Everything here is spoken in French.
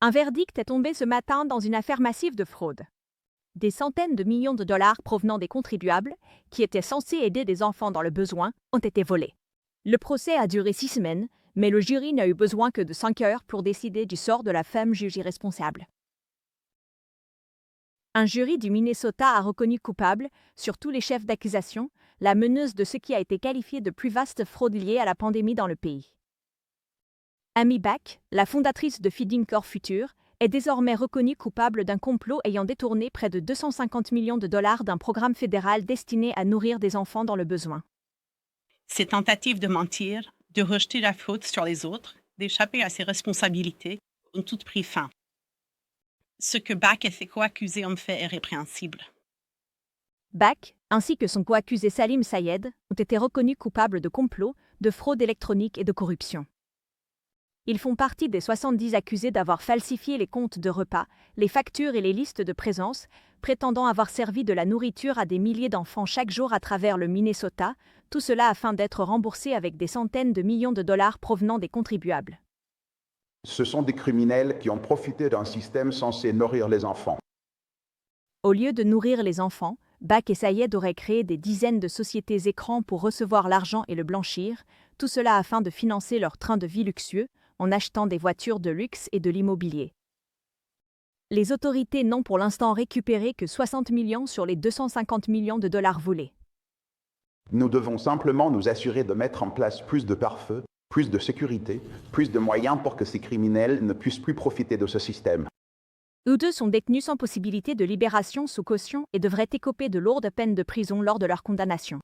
Un verdict est tombé ce matin dans une affaire massive de fraude. Des centaines de millions de dollars provenant des contribuables, qui étaient censés aider des enfants dans le besoin, ont été volés. Le procès a duré 6 semaines, mais le jury n'a eu besoin que de 5 heures pour décider du sort de la femme jugée responsable. Un jury du Minnesota a reconnu coupable, sur tous les chefs d'accusation, la meneuse de ce qui a été qualifié de plus vaste fraude liée à la pandémie dans le pays. Amy Back, la fondatrice de Feeding Corps Future, est désormais reconnue coupable d'un complot ayant détourné près de 250 millions de dollars d'un programme fédéral destiné à nourrir des enfants dans le besoin. Ces tentatives de mentir, de rejeter la faute sur les autres, d'échapper à ses responsabilités, ont toutes pris fin. Ce que Back et ses co-accusés ont fait est répréhensible. Back, ainsi que son co-accusé Salim Sayed, ont été reconnus coupables de complot, de fraude électronique et de corruption. Ils font partie des 70 accusés d'avoir falsifié les comptes de repas, les factures et les listes de présence, prétendant avoir servi de la nourriture à des milliers d'enfants chaque jour à travers le Minnesota, tout cela afin d'être remboursés avec des centaines de millions de dollars provenant des contribuables. Ce sont des criminels qui ont profité d'un système censé nourrir les enfants. Au lieu de nourrir les enfants, Back et Sayed auraient créé des dizaines de sociétés écrans pour recevoir l'argent et le blanchir, tout cela afin de financer leur train de vie luxueux, en achetant des voitures de luxe et de l'immobilier. Les autorités n'ont pour l'instant récupéré que 60 millions sur les 250 millions de dollars volés. Nous devons simplement nous assurer de mettre en place plus de pare-feu, plus de sécurité, plus de moyens pour que ces criminels ne puissent plus profiter de ce système. Eux deux sont détenus sans possibilité de libération sous caution et devraient écoper de lourdes peines de prison lors de leur condamnation.